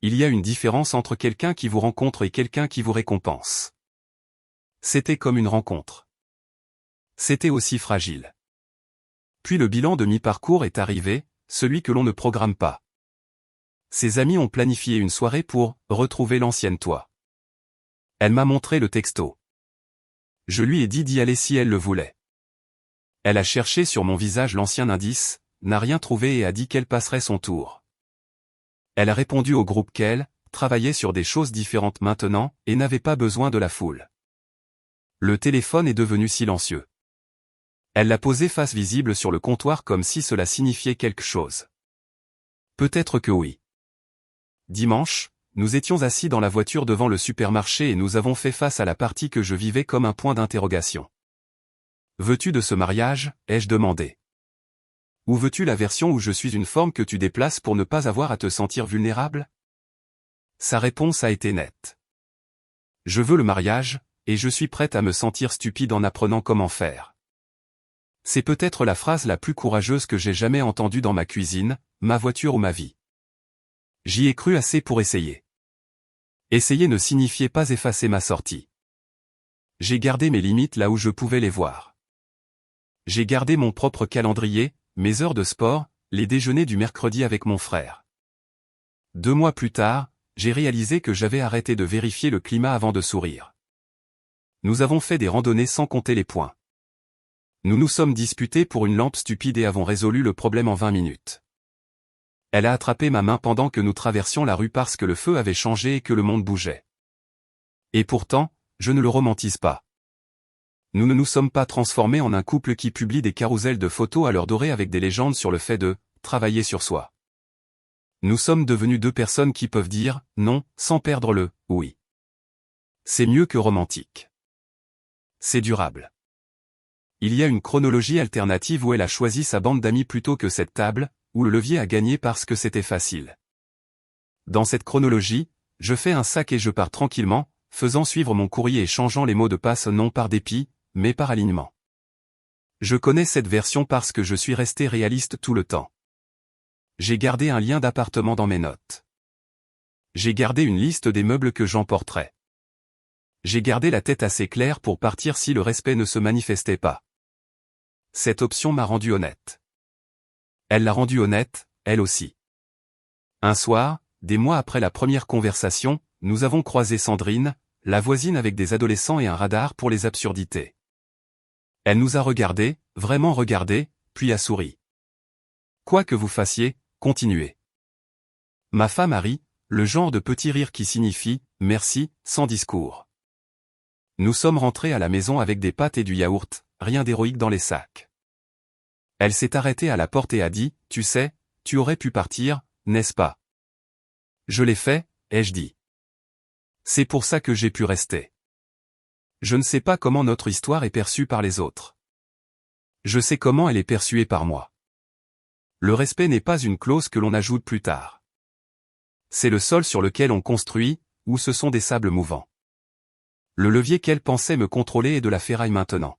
Il y a une différence entre quelqu'un qui vous rencontre et quelqu'un qui vous récompense. C'était comme une rencontre. C'était aussi fragile. Puis le bilan de mi-parcours est arrivé, celui que l'on ne programme pas. Ses amis ont planifié une soirée pour retrouver l'ancienne toi. Elle m'a montré le texto. Je lui ai dit d'y aller si elle le voulait. Elle a cherché sur mon visage l'ancien indice, n'a rien trouvé et a dit qu'elle passerait son tour. Elle a répondu au groupe qu'elle travaillait sur des choses différentes maintenant et n'avait pas besoin de la foule. Le téléphone est devenu silencieux. Elle l'a posé face visible sur le comptoir comme si cela signifiait quelque chose. Peut-être que oui. Dimanche, nous étions assis dans la voiture devant le supermarché et nous avons fait face à la partie que je vivais comme un point d'interrogation. Veux-tu de ce mariage, ai-je demandé. Ou veux-tu la version où je suis une forme que tu déplaces pour ne pas avoir à te sentir vulnérable? Sa réponse a été nette. Je veux le mariage, et je suis prête à me sentir stupide en apprenant comment faire. C'est peut-être la phrase la plus courageuse que j'ai jamais entendue dans ma cuisine, ma voiture ou ma vie. J'y ai cru assez pour essayer. Essayer ne signifiait pas effacer ma sortie. J'ai gardé mes limites là où je pouvais les voir. J'ai gardé mon propre calendrier, mes heures de sport, les déjeuners du mercredi avec mon frère. 2 mois plus tard, j'ai réalisé que j'avais arrêté de vérifier le climat avant de sourire. Nous avons fait des randonnées sans compter les points. Nous nous sommes disputés pour une lampe stupide et avons résolu le problème en 20 minutes. Elle a attrapé ma main pendant que nous traversions la rue parce que le feu avait changé et que le monde bougeait. Et pourtant, je ne le romantise pas. Nous ne nous sommes pas transformés en un couple qui publie des carousels de photos à l'heure dorée avec des légendes sur le fait de travailler sur soi. Nous sommes devenus 2 personnes qui peuvent dire non sans perdre le oui. C'est mieux que romantique. C'est durable. Il y a une chronologie alternative où elle a choisi sa bande d'amis plutôt que cette table, où le levier a gagné parce que c'était facile. Dans cette chronologie, je fais un sac et je pars tranquillement, faisant suivre mon courrier et changeant les mots de passe non par dépit, mais par alignement. Je connais cette version parce que je suis resté réaliste tout le temps. J'ai gardé un lien d'appartement dans mes notes. J'ai gardé une liste des meubles que j'emporterai. J'ai gardé la tête assez claire pour partir si le respect ne se manifestait pas. Cette option m'a rendu honnête. Elle l'a rendu honnête, elle aussi. Un soir, des mois après la première conversation, nous avons croisé Sandrine, la voisine avec des adolescents et un radar pour les absurdités. Elle nous a regardés, vraiment regardés, puis a souri. Quoi que vous fassiez, continuez. Ma femme a ri, le genre de petit rire qui signifie « merci » sans discours. Nous sommes rentrés à la maison avec des pâtes et du yaourt, rien d'héroïque dans les sacs. Elle s'est arrêtée à la porte et a dit « Tu sais, tu aurais pu partir, n'est-ce pas ?» Je l'ai fait, ai-je dit. C'est pour ça que j'ai pu rester. Je ne sais pas comment notre histoire est perçue par les autres. Je sais comment elle est perçue par moi. Le respect n'est pas une clause que l'on ajoute plus tard. C'est le sol sur lequel on construit, ou ce sont des sables mouvants. Le levier qu'elle pensait me contrôler est de la ferraille maintenant.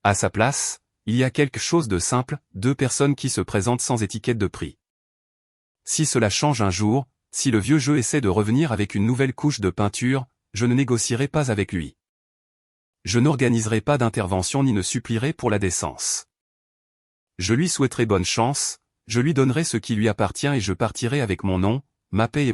À sa place, il y a quelque chose de simple, deux personnes qui se présentent sans étiquette de prix. Si cela change un jour, si le vieux jeu essaie de revenir avec une nouvelle couche de peinture, je ne négocierai pas avec lui. Je n'organiserai pas d'intervention ni ne supplierai pour la décence. Je lui souhaiterai bonne chance, je lui donnerai ce qui lui appartient et je partirai avec mon nom, ma paix et